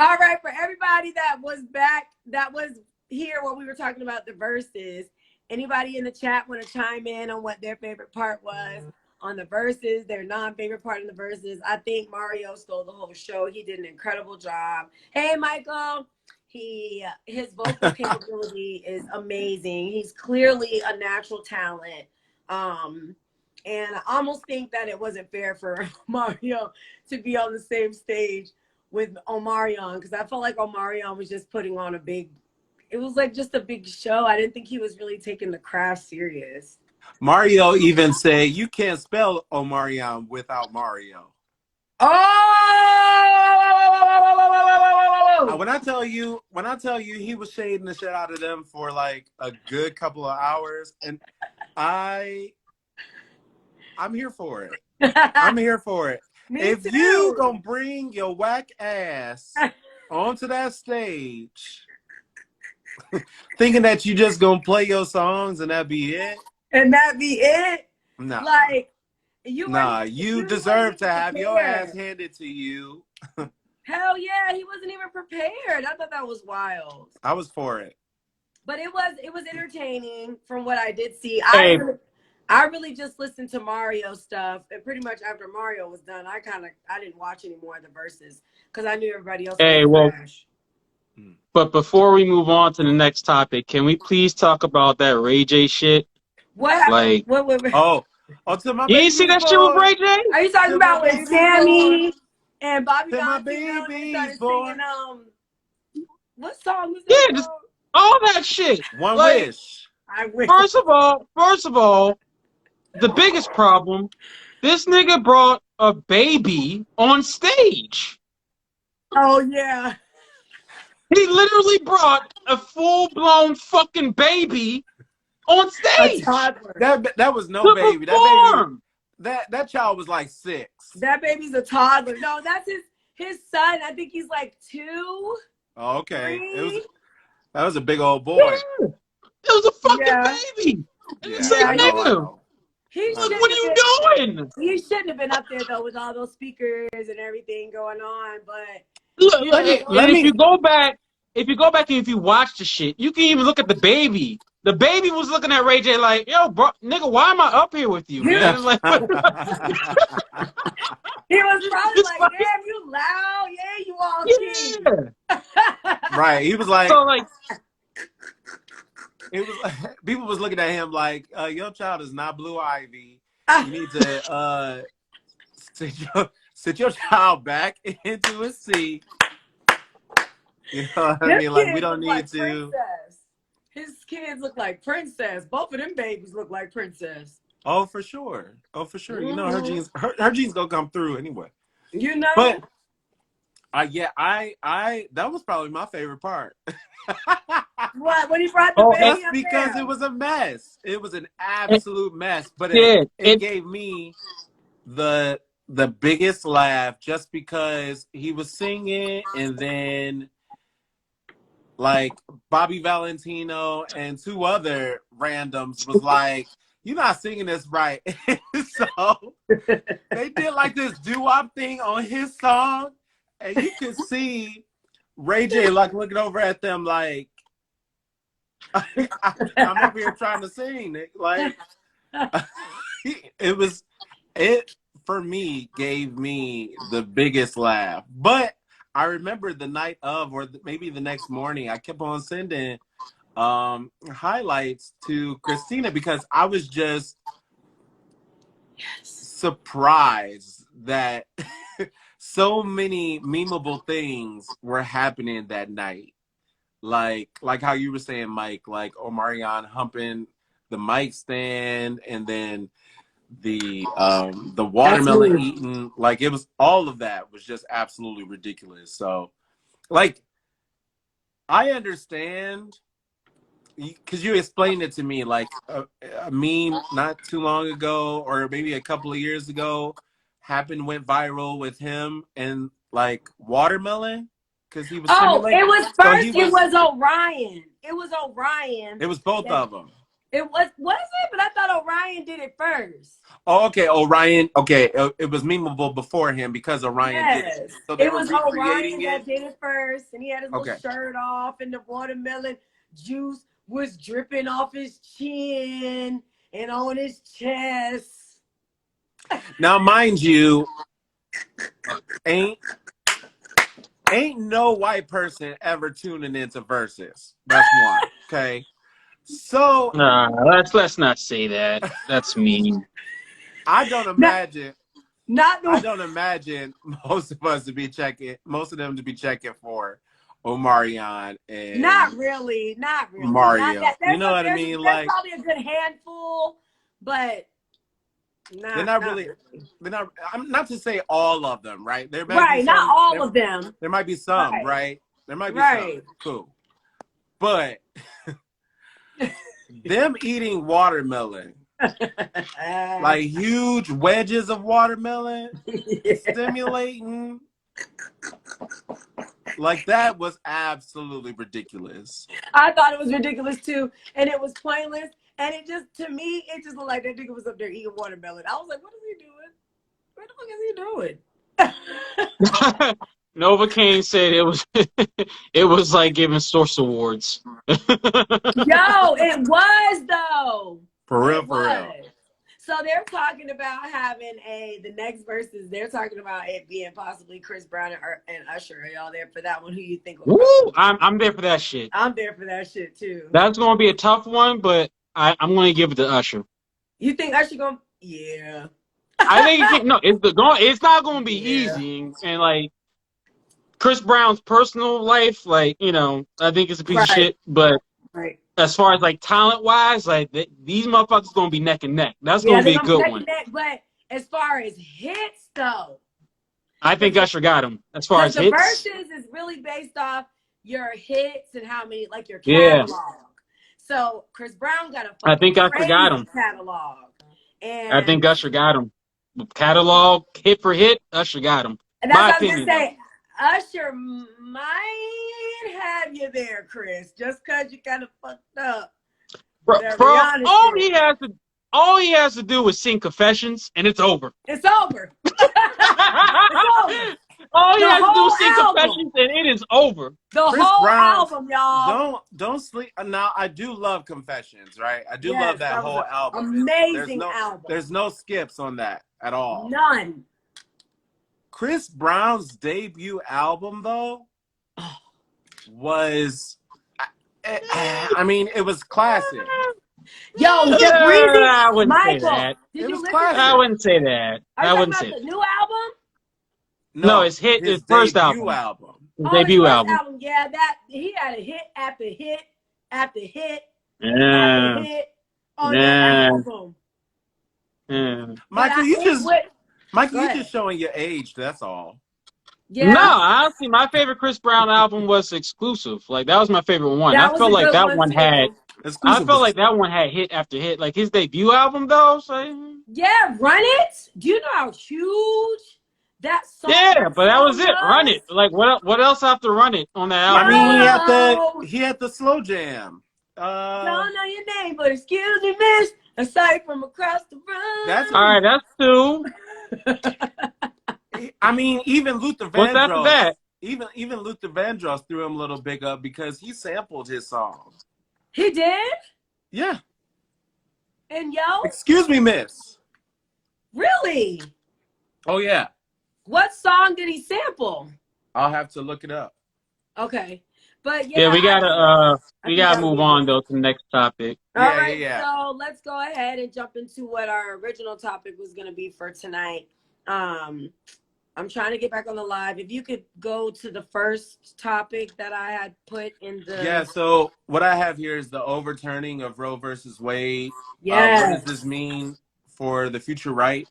All right, for everybody that was back, that was here when we were talking about the verses. Anybody in the chat want to chime in on what their favorite part was on the verses, their non-favorite part in the verses? I think Mario stole the whole show. He did an incredible job. Hey, Michael. His vocal capability is amazing. He's clearly a natural talent. And I almost think that it wasn't fair for Mario to be on the same stage with Omarion, because I felt like Omarion was just putting on it was like just a big show. I didn't think he was really taking the craft serious. Mario even said you can't spell Omarion without Mario. Oh! When I tell you he was shading the shit out of them for like a good couple of hours, and I'm here for it. I'm here for it. If you gonna bring your whack ass onto that stage, thinking that you just gonna play your songs and that be it, nah. Like you deserve to have your ass handed to you. Hell yeah, he wasn't even prepared. I thought that was wild. I was for it, but it was entertaining from what I did see. Hey. I really just listened to Mario stuff, and pretty much after Mario was done, I didn't watch any more of the verses because I knew everybody else was trash. But before we move on to the next topic, can we please talk about that Ray J shit? What? Like, what? To my you ain't see that shit with Ray J? Are you talking about with Sammy and Bobby Valentino? They started singing what song was that? Yeah, just all that shit. One Wish. I wish. First of all, the biggest problem, this nigga brought a baby on stage. Oh yeah. He literally brought a full-blown fucking baby on stage. A toddler. That was no baby. That child was like 6. That baby's a toddler. No, that's his son. I think he's like 2. Oh, okay. That was a big old boy. Yeah. It was a fucking baby. It's like, nigga. What are you doing? He shouldn't have been up there though with all those speakers and everything going on. But if you go back and if you watch the shit, you can even look at the baby. The baby was looking at Ray J like, yo, bro, nigga, why am I up here with you, man? Like, he was probably like, damn, you loud. Yeah, you all key. Right. He was like, so like, it was like, people was looking at him like, your child is not Blue Ivy. You need to sit your child back into his seat. You know what I mean? Like, we don't need to. Princess. His kids look like princess. Both of them babies look like princess. Oh, for sure. Mm-hmm. You know, her genes gonna come through anyway. You know. But that was probably my favorite part. What? When he brought the baby Just because it was a mess. It was an absolute mess. But it gave me the biggest laugh just because he was singing, and then like Bobby Valentino and 2 other randoms was like, you're not singing this right. So they did like this doo-wop thing on his song, and you could see Ray J like looking over at them like, I'm over here trying to sing. Like, it for me gave me the biggest laugh. But I remember the night of, or maybe the next morning, I kept on sending highlights to Christina because I was just surprised that so many memeable things were happening that night. Like how you were saying, Mike, like Omarion humping the mic stand, and then the watermelon eating, like it was, all of that was just absolutely ridiculous. So like, I understand because you explained it to me, like a meme not too long ago, or maybe a couple of years ago, went viral with him and like watermelon, because he was it was first. It was Orion. It was Orion. It was both of them. It was it? But I thought Orion did it first. Oh, okay. Orion. Okay, it was memeable before him because Orion did it. Yes. So they It were was recreating Orion it. that did it first, and he had his little Okay. shirt off, and the watermelon juice was dripping off his chin and on his chest. Now, mind you, ain't no white person ever tuning into Verzuz. That's one. Okay. So let's not say that. That's mean. I don't imagine. Not the I don't imagine most of us to be checking. Most of them to be checking for Omarion and Not really. Mario. Not that. You know what I mean? There's Like probably a good handful, but they're not really. They're not. I'm not to say all of them, right? There might right. be some, Not all of them. There might be some, right? There might be some. Cool. But them eating watermelon, like huge wedges of watermelon, stimulating, like that was absolutely ridiculous. I thought it was ridiculous too, and it was pointless. And it just, to me, it just looked like that nigga was up there eating watermelon. I was like, what is he doing? What the fuck is he doing? Novocaine said it was like giving Source Awards. Yo, it was though. For real. So they're talking about having the next verses. They're talking about it being possibly Chris Brown and Usher. Are y'all there for that one? Who you think? Woo! I'm there for that shit. I'm there for that shit too. That's gonna be a tough one, but I'm gonna give it to Usher. You think Usher gonna? Yeah. I think it's not gonna be easy, and like Chris Brown's personal life, like I think it's a piece of shit, but. Right. As far as like talent wise, like these motherfuckers gonna be neck and neck. That's gonna be a good one. But as far as hits, though, I think Usher got him. As far as the hits, verses is really based off your hits and how many, like your catalog. Yeah. So Chris Brown got a I think Usher got him. Catalog, and I think Usher got him. Catalog hit for hit, Usher got him. And that's what I was gonna say. Usher might have you there, Chris, just because you kind of fucked up. Bro, all he has to do is sing Confessions, and it's over. It's over. It's over. All he has to do is sing Confessions, and it is over. The Chris whole Brown, album, y'all. Don't sleep. Now I do love Confessions, right? I do love that whole album. Amazing album. There's no skips on that at all. None. Chris Brown's debut album, though, was, I mean, it was classic. Yo, I wouldn't say that. Did you listen? I wouldn't say that. I wouldn't say that. The new album? No, his first album. His debut album. Yeah, he had a hit after hit after hit after hit on that album. Michael, you just showing your age. That's all. Yeah. No, honestly, my favorite Chris Brown album was Exclusive. Like that was my favorite one. I felt like that one had. I felt like that one had hit after hit. Like his debut album, though. So, yeah, Run It. Do you know how huge that song? Yeah, but that was it. Run It. Like what else after Run It on that album? I mean, he had the slow jam. Don't know your name, but excuse me, miss. A sight from across the room. That's all right. That's two. I mean, even Luther Vandross. What's after that? Even Luther Vandross threw him a little big up because he sampled his song. He did? Yeah. And yo? Excuse me, miss. Really? Oh yeah. What song did he sample? I'll have to look it up. Okay. But yeah, we gotta move on though to the next topic. All right, so let's go ahead and jump into what our original topic was gonna be for tonight. I'm trying to get back on the live. If you could go to the first topic that I had put in the... Yeah, so what I have here is the overturning of Roe versus Wade. Yeah. What does this mean for the future right